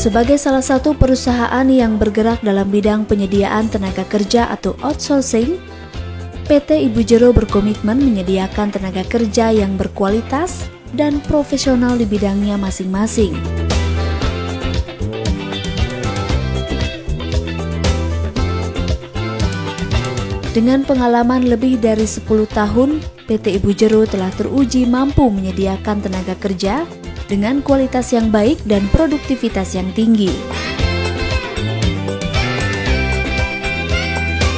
Sebagai salah satu perusahaan yang bergerak dalam bidang penyediaan tenaga kerja atau outsourcing, PT Ibu Jero berkomitmen menyediakan tenaga kerja yang berkualitas dan profesional di bidangnya masing-masing. Dengan pengalaman lebih dari 10 tahun, PT Ibu Jero telah teruji mampu menyediakan tenaga kerja dengan kualitas yang baik dan produktivitas yang tinggi,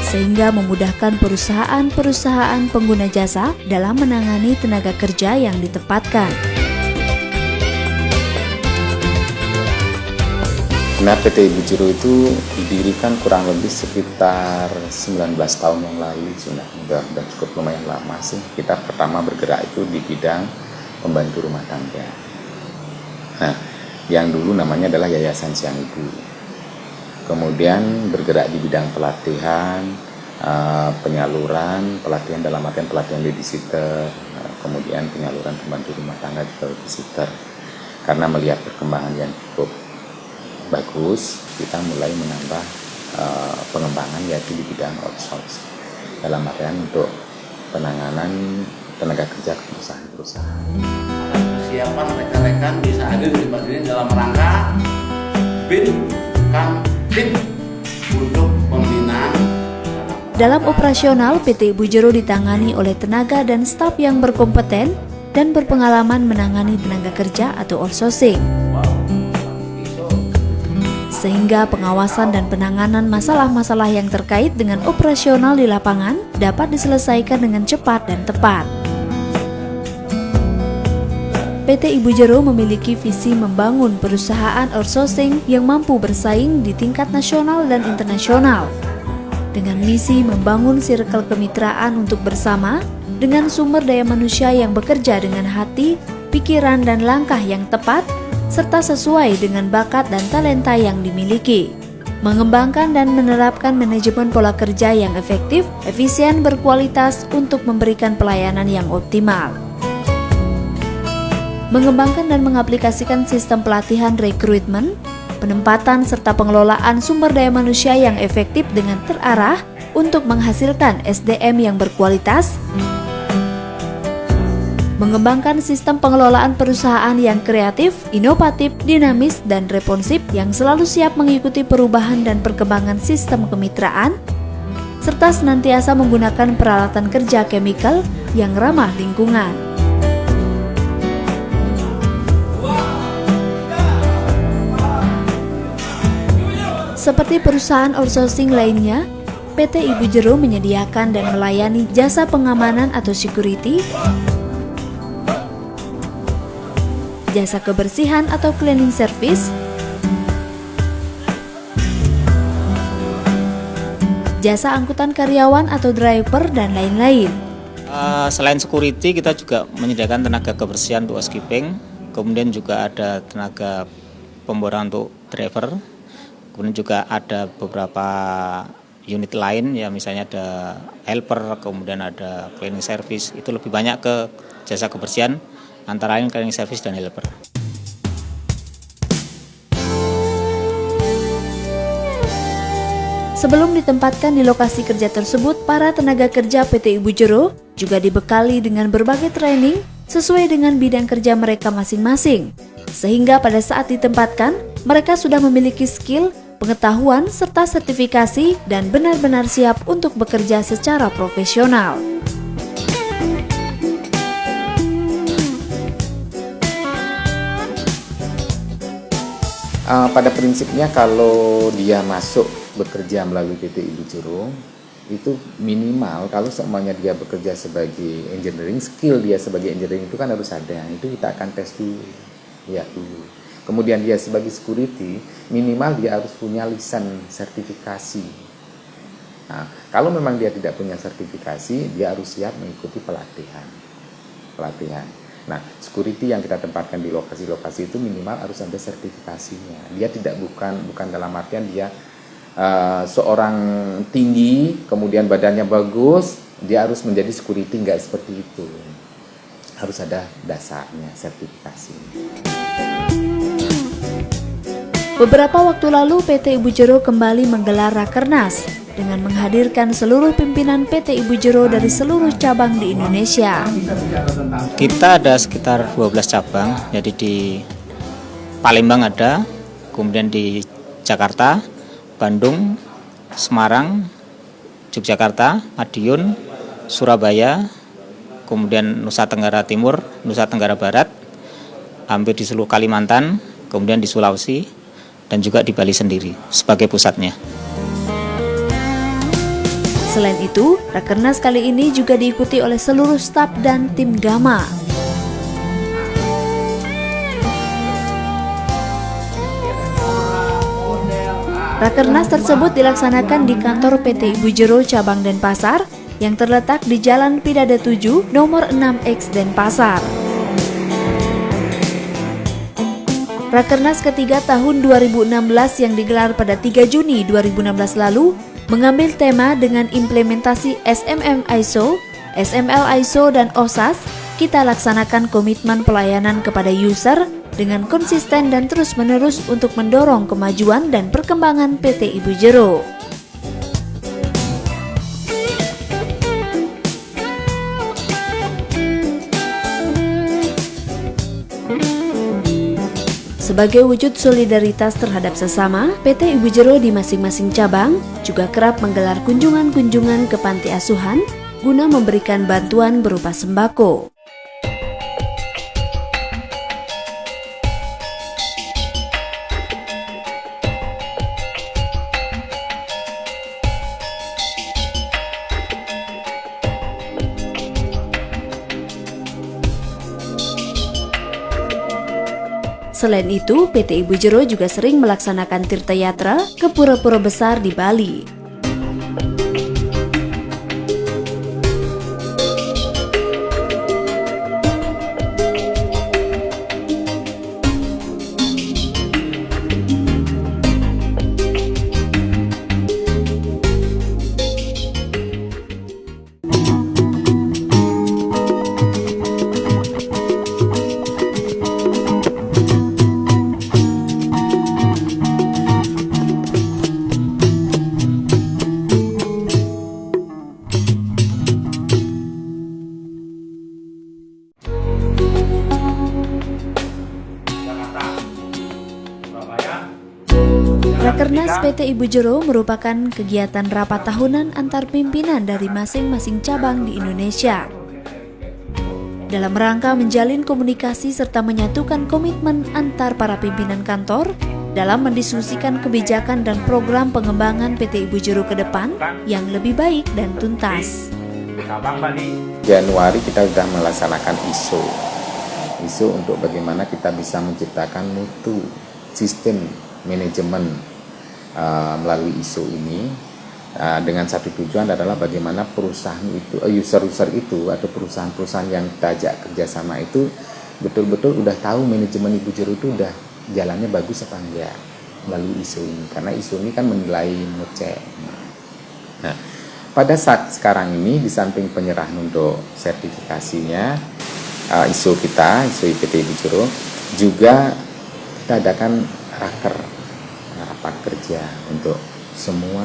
sehingga memudahkan perusahaan-perusahaan pengguna jasa dalam menangani tenaga kerja yang ditempatkan. Nah, PT Ibu Jero itu didirikan kurang lebih sekitar 19 tahun yang lalu, sudah cukup lumayan lama sih. Kita pertama bergerak itu di bidang pembantu rumah tangga. Nah, yang dulu namanya adalah Yayasan Siang Ibu. Kemudian bergerak di bidang pelatihan, penyaluran, pelatihan dalam artian pelatihan babysitter, kemudian penyaluran pembantu rumah tangga juga babysitter. Karena melihat perkembangan yang cukup bagus, kita mulai menambah pengembangan yaitu di bidang outsource. Dalam artian untuk penanganan tenaga kerja ke perusahaan-perusahaan. Siapa rekan-rekan bisa hadir di tempat ini dalam rangka BIN Kamtib untuk pembinaan. Dalam operasional, PT Ibu Jero ditangani oleh tenaga dan staf yang berkompeten dan berpengalaman menangani tenaga kerja atau outsourcing. Sehingga pengawasan dan penanganan masalah-masalah yang terkait dengan operasional di lapangan dapat diselesaikan dengan cepat dan tepat. PT Ibu Jero memiliki visi membangun perusahaan outsourcing yang mampu bersaing di tingkat nasional dan internasional, dengan misi membangun sirkel kemitraan untuk bersama dengan sumber daya manusia yang bekerja dengan hati, pikiran, dan langkah yang tepat, serta sesuai dengan bakat dan talenta yang dimiliki. Mengembangkan dan menerapkan manajemen pola kerja yang efektif, efisien, berkualitas untuk memberikan pelayanan yang optimal. Mengembangkan dan mengaplikasikan sistem pelatihan rekrutmen, penempatan serta pengelolaan sumber daya manusia yang efektif dengan terarah untuk menghasilkan SDM yang berkualitas. Mengembangkan sistem pengelolaan perusahaan yang kreatif, inovatif, dinamis, dan responsif yang selalu siap mengikuti perubahan dan perkembangan sistem kemitraan, serta senantiasa menggunakan peralatan kerja chemical yang ramah lingkungan. Seperti perusahaan outsourcing lainnya, PT Ibu Jero menyediakan dan melayani jasa pengamanan atau security, jasa kebersihan atau cleaning service, jasa angkutan karyawan atau driver, dan lain-lain. Selain security, kita juga menyediakan tenaga kebersihan untuk housekeeping, kemudian juga ada tenaga pemboran untuk driver. Kemudian juga ada beberapa unit lain, ya misalnya ada helper, kemudian ada cleaning service. Itu lebih banyak ke jasa kebersihan, antara lain cleaning service dan helper. Sebelum ditempatkan di lokasi kerja tersebut, para tenaga kerja PT Ibu Jero juga dibekali dengan berbagai training sesuai dengan bidang kerja mereka masing-masing. Sehingga pada saat ditempatkan, mereka sudah memiliki skill pengetahuan, serta sertifikasi dan benar-benar siap untuk bekerja secara profesional. Pada prinsipnya kalau dia masuk bekerja melalui PT Ibu Jero, itu minimal kalau semuanya dia bekerja sebagai engineering, skill dia sebagai engineering itu kan harus ada. Itu kita akan tes dulu, lihat dulu. Kemudian dia sebagai security, minimal dia harus punya lisan sertifikasi. Nah, kalau memang dia tidak punya sertifikasi, dia harus siap mengikuti pelatihan. Nah, security yang kita tempatkan di lokasi-lokasi itu minimal harus ada sertifikasinya. Dia bukan dalam artian dia seorang tinggi, kemudian badannya bagus, dia harus menjadi security, enggak seperti itu. Harus ada dasarnya, sertifikasi. Beberapa waktu lalu PT Ibu Jero kembali menggelar Rakernas dengan menghadirkan seluruh pimpinan PT Ibu Jero dari seluruh cabang di Indonesia. Kita ada sekitar 12 cabang, jadi di Palembang ada, kemudian di Jakarta, Bandung, Semarang, Yogyakarta, Madiun, Surabaya, kemudian Nusa Tenggara Timur, Nusa Tenggara Barat, hampir di seluruh Kalimantan, kemudian di Sulawesi, dan juga di Bali sendiri sebagai pusatnya. Selain itu, Rakernas kali ini juga diikuti oleh seluruh staf dan tim Gama. Rakernas tersebut dilaksanakan di kantor PT Ibu Jero cabang Denpasar yang terletak di Jalan Pidada 7 nomor 6X Denpasar. Rakernas ketiga tahun 2016 yang digelar pada 3 Juni 2016 lalu mengambil tema dengan implementasi SMM ISO, SML ISO, dan OSAS. Kita laksanakan komitmen pelayanan kepada user dengan konsisten dan terus-menerus untuk mendorong kemajuan dan perkembangan PT Ibu Jero. Sebagai wujud solidaritas terhadap sesama, PT Ibu Jero di masing-masing cabang juga kerap menggelar kunjungan-kunjungan ke panti asuhan guna memberikan bantuan berupa sembako. Selain itu, PT Ibu Jero juga sering melaksanakan tirta yatra ke pura-pura besar di Bali. Rakernas PT Ibu Jero merupakan kegiatan rapat tahunan antar pimpinan dari masing-masing cabang di Indonesia. Dalam rangka menjalin komunikasi serta menyatukan komitmen antar para pimpinan kantor dalam mendiskusikan kebijakan dan program pengembangan PT Ibu Jero ke depan yang lebih baik dan tuntas. Januari kita sudah melaksanakan ISO untuk bagaimana kita bisa menciptakan mutu sistem manajemen melalui ISO ini dengan satu tujuan adalah bagaimana perusahaan itu, user-user itu atau perusahaan-perusahaan yang kita ajak kerjasama itu betul-betul udah tahu manajemen Ibu Jero itu udah jalannya bagus apa enggak melalui ISO ini, karena ISO ini kan menilai, ngecek. Nah, pada saat sekarang ini di samping penyerahan untuk sertifikasinya ISO kita, ISO PT Ibu Jero, juga kita adakan rapat kerja untuk semua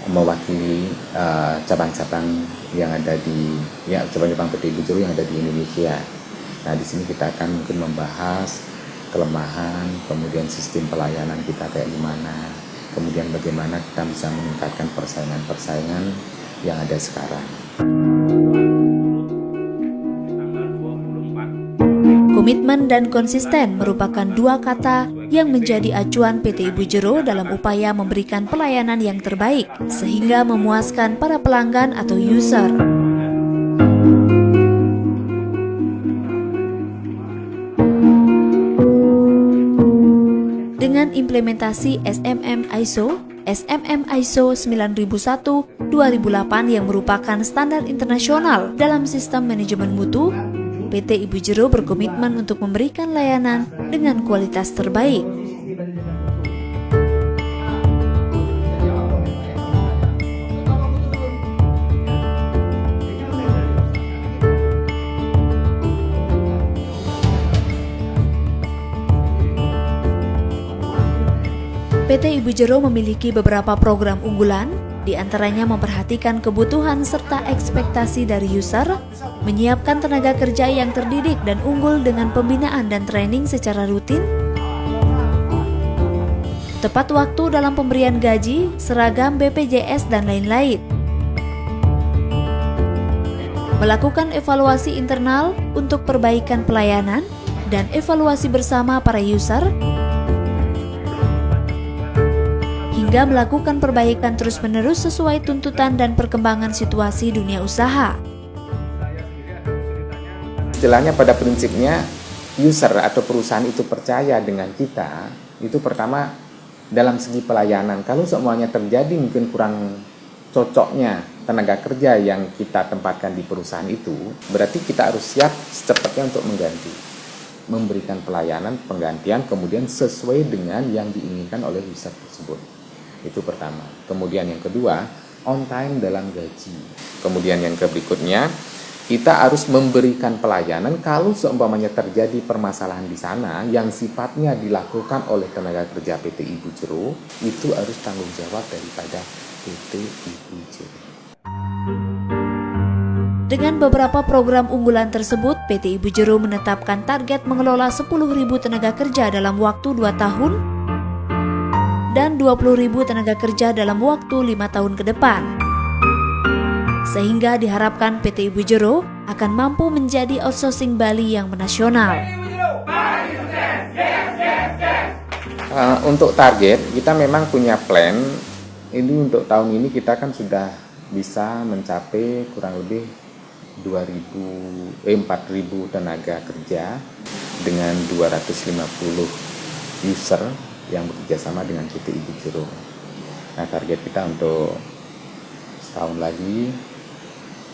mewakili cabang-cabang yang ada di cabang-cabang PT Ibu Jero yang ada di Indonesia. Nah, di sini kita akan mungkin membahas kelemahan, kemudian sistem pelayanan kita kayak gimana. kemudian bagaimana kita bisa meningkatkan persaingan-persaingan yang ada sekarang. Komitmen dan konsisten merupakan dua kata yang menjadi acuan PT Ibu Jero dalam upaya memberikan pelayanan yang terbaik sehingga memuaskan para pelanggan atau user. Dengan implementasi SMM ISO 9001-2008 yang merupakan standar internasional dalam sistem manajemen mutu, PT Ibu Jero berkomitmen untuk memberikan layanan dengan kualitas terbaik. PT Ibu Jero memiliki beberapa program unggulan, di antaranya memperhatikan kebutuhan serta ekspektasi dari user, menyiapkan tenaga kerja yang terdidik dan unggul dengan pembinaan dan training secara rutin, tepat waktu dalam pemberian gaji, seragam BPJS, dan lain-lain. Melakukan evaluasi internal untuk perbaikan pelayanan dan evaluasi bersama para user, hingga melakukan perbaikan terus-menerus sesuai tuntutan dan perkembangan situasi dunia usaha. Istilahnya pada prinsipnya user atau perusahaan itu percaya dengan kita, itu pertama dalam segi pelayanan. Kalau semuanya terjadi mungkin kurang cocoknya tenaga kerja yang kita tempatkan di perusahaan itu, berarti kita harus siap secepatnya untuk mengganti. Memberikan pelayanan penggantian kemudian sesuai dengan yang diinginkan oleh user tersebut. Itu pertama. Kemudian yang kedua, on time dalam gaji. Kemudian yang berikutnya, kita harus memberikan pelayanan kalau seumpamanya terjadi permasalahan di sana yang sifatnya dilakukan oleh tenaga kerja PT Ibu Jero, itu harus tanggung jawab daripada PT Ibu Jero. Dengan beberapa program unggulan tersebut, PT Ibu Jero menetapkan target mengelola 10.000 tenaga kerja dalam waktu 2 tahun dan 20.000 tenaga kerja dalam waktu 5 tahun ke depan. Sehingga diharapkan PT Ibu Jero akan mampu menjadi outsourcing Bali yang menasional. Untuk target, kita memang punya plan. Ini untuk tahun ini kita kan sudah bisa mencapai kurang lebih 4.000 tenaga kerja dengan 250 user yang bekerja sama dengan PT Ibu Jero. Nah, target kita untuk setahun lagi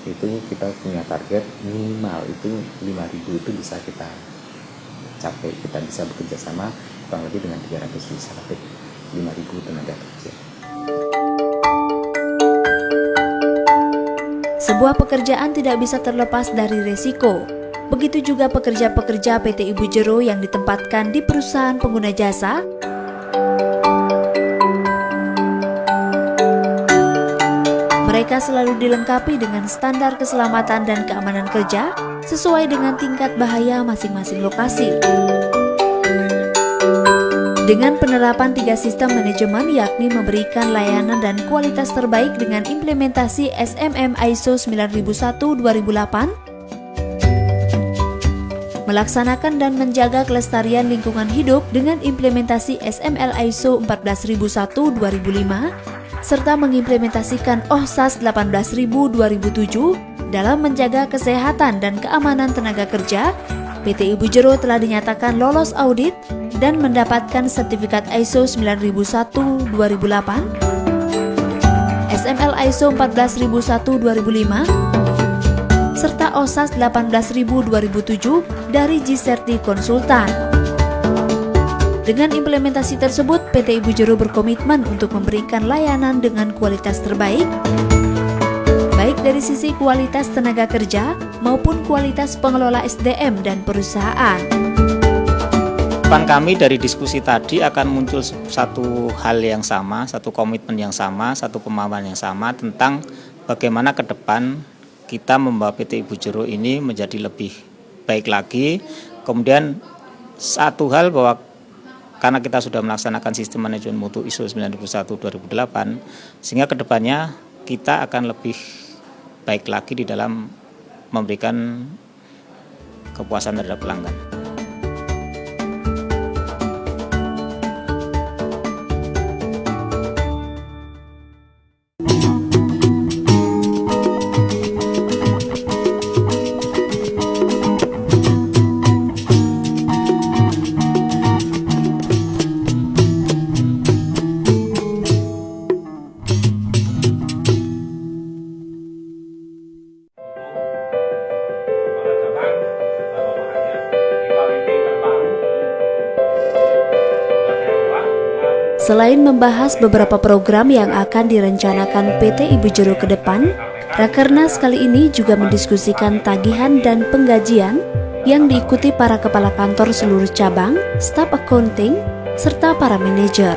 itu kita punya target minimal itu 5.000 itu bisa kita capai. Kita bisa bekerja sama kurang lebih dengan 300 user, 5.000 tenaga kerja. Sebuah pekerjaan tidak bisa terlepas dari resiko. Begitu juga pekerja-pekerja PT Ibu Jero yang ditempatkan di perusahaan pengguna jasa. Mereka selalu dilengkapi dengan standar keselamatan dan keamanan kerja sesuai dengan tingkat bahaya masing-masing lokasi. Dengan penerapan 3 sistem manajemen yakni memberikan layanan dan kualitas terbaik dengan implementasi SMM ISO 9001-2008, melaksanakan dan menjaga kelestarian lingkungan hidup dengan implementasi SML ISO 14001-2005, serta mengimplementasikan OHSAS 18000-2007 dalam menjaga kesehatan dan keamanan tenaga kerja. PT Ibu Jero telah dinyatakan lolos audit dan mendapatkan sertifikat ISO 9001-2008, SML ISO 14001-2005, serta OHSAS 18000-2007 dari G-Certi Konsultan. Dengan implementasi tersebut, PT Ibu Jero berkomitmen untuk memberikan layanan dengan kualitas terbaik, baik dari sisi kualitas tenaga kerja maupun kualitas pengelola SDM dan perusahaan. Harapan kami dari diskusi tadi akan muncul satu hal yang sama, satu komitmen yang sama, satu pemahaman yang sama tentang bagaimana ke depan kita membawa PT Ibu Jero ini menjadi lebih baik lagi. Kemudian satu hal bahwa karena kita sudah melaksanakan sistem manajemen mutu ISO 9001/2008, sehingga kedepannya kita akan lebih baik lagi di dalam memberikan kepuasan terhadap pelanggan. Selain membahas beberapa program yang akan direncanakan PT Ibu Jero ke depan, Rakernas kali ini juga mendiskusikan tagihan dan penggajian yang diikuti para kepala kantor seluruh cabang, staf accounting, serta para manajer.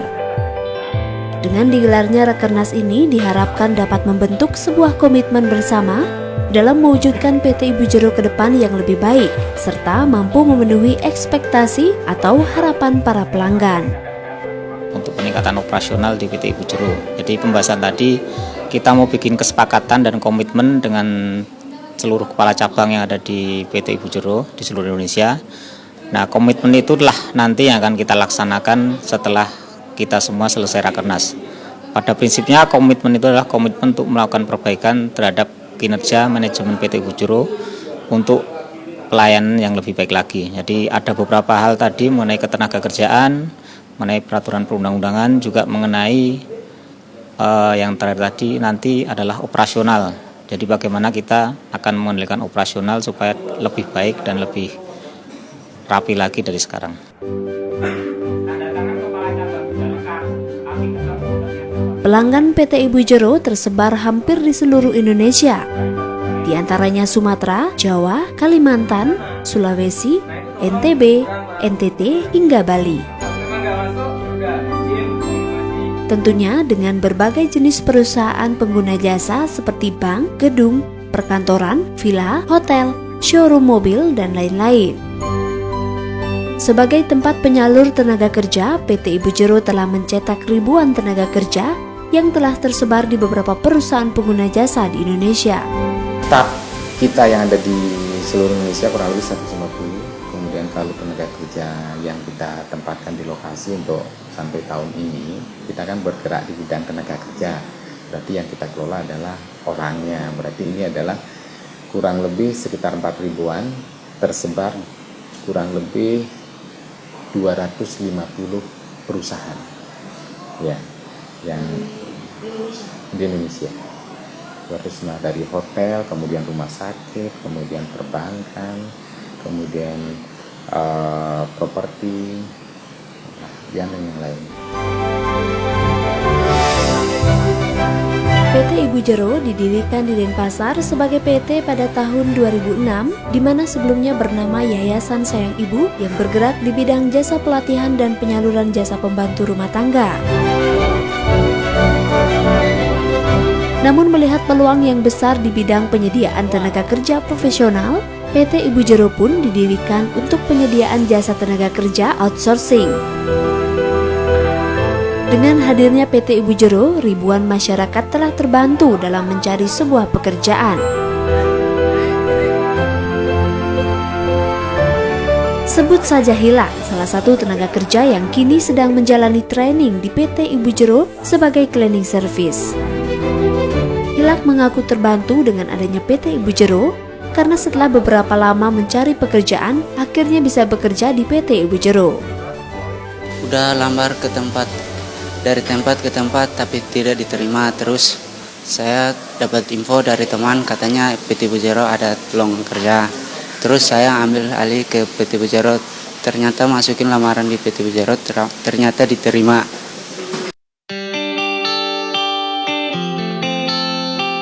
Dengan digelarnya Rakernas ini diharapkan dapat membentuk sebuah komitmen bersama dalam mewujudkan PT Ibu Jero ke depan yang lebih baik, serta mampu memenuhi ekspektasi atau harapan para pelanggan. Untuk peningkatan operasional di PT Ibu Jero. Jadi pembahasan tadi kita mau bikin kesepakatan dan komitmen dengan seluruh kepala cabang yang ada di PT Ibu Jero di seluruh Indonesia. Nah, komitmen itulah nanti yang akan kita laksanakan setelah kita semua selesai Rakernas. Pada prinsipnya komitmen itu adalah komitmen untuk melakukan perbaikan terhadap kinerja manajemen PT Ibu Jero untuk pelayanan yang lebih baik lagi. Jadi ada beberapa hal tadi mengenai ketenagakerjaan, mengenai peraturan perundang-undangan, juga mengenai yang terakhir tadi nanti adalah operasional. Jadi bagaimana kita akan mengendalikan operasional supaya lebih baik dan lebih rapi lagi dari sekarang. Pelanggan PT Ibu Jero tersebar hampir di seluruh Indonesia, di antaranya Sumatera, Jawa, Kalimantan, Sulawesi, NTB, NTT, hingga Bali. Tentunya dengan berbagai jenis perusahaan pengguna jasa seperti bank, gedung, perkantoran, villa, hotel, showroom mobil, dan lain-lain. Sebagai tempat penyalur tenaga kerja, PT Ibu Jero telah mencetak ribuan tenaga kerja yang telah tersebar di beberapa perusahaan pengguna jasa di Indonesia. Staf kita yang ada di seluruh Indonesia kurang lebih 150. Kemudian kalau tenaga kerja yang kita tempatkan di lokasi untuk sampai tahun ini, kita kan bergerak di bidang tenaga kerja. Berarti yang kita kelola adalah orangnya. Berarti ini adalah kurang lebih sekitar 4 ribuan, tersebar kurang lebih 250 perusahaan ya, yang di Indonesia. 250 dari hotel, kemudian rumah sakit, kemudian perbankan, kemudian properti, dan yang lain. PT Ibu Jero didirikan di Denpasar sebagai PT pada tahun 2006, di mana sebelumnya bernama Yayasan Sayang Ibu yang bergerak di bidang jasa pelatihan dan penyaluran jasa pembantu rumah tangga. Namun melihat peluang yang besar di bidang penyediaan tenaga kerja profesional, PT Ibu Jero pun didirikan untuk penyediaan jasa tenaga kerja outsourcing. Dengan hadirnya PT Ibu Jero, ribuan masyarakat telah terbantu dalam mencari sebuah pekerjaan. Sebut saja Hilak, salah satu tenaga kerja yang kini sedang menjalani training di PT Ibu Jero sebagai cleaning service. Hilak mengaku terbantu dengan adanya PT Ibu Jero karena setelah beberapa lama mencari pekerjaan, akhirnya bisa bekerja di PT Ibu Jero. Udah lamar ke tempat, dari tempat ke tempat tapi tidak diterima. Terus saya dapat info dari teman, katanya PT Ibu Jero ada lowongan kerja. Terus saya ambil alih ke PT Ibu Jero. Ternyata masukin lamaran di PT Ibu Jero, ternyata diterima.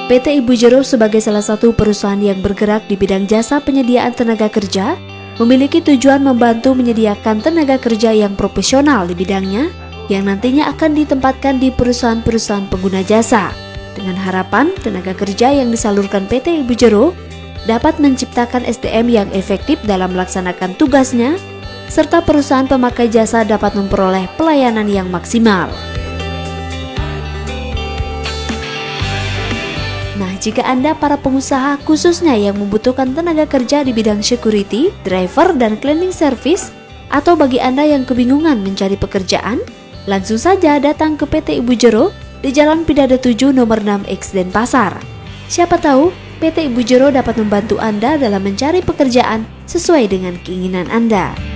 PT Ibu Jero sebagai salah satu perusahaan yang bergerak di bidang jasa penyediaan tenaga kerja, memiliki tujuan membantu menyediakan tenaga kerja yang profesional di bidangnya, yang nantinya akan ditempatkan di perusahaan-perusahaan pengguna jasa. Dengan harapan tenaga kerja yang disalurkan PT Ibu Jero dapat menciptakan SDM yang efektif dalam melaksanakan tugasnya serta perusahaan pemakai jasa dapat memperoleh pelayanan yang maksimal. Nah, jika Anda para pengusaha khususnya yang membutuhkan tenaga kerja di bidang security, driver, dan cleaning service, atau bagi Anda yang kebingungan mencari pekerjaan, langsung saja datang ke PT Ibu Jero di Jalan Pidada 7 nomor 6X Denpasar. Siapa tahu PT Ibu Jero dapat membantu Anda dalam mencari pekerjaan sesuai dengan keinginan Anda.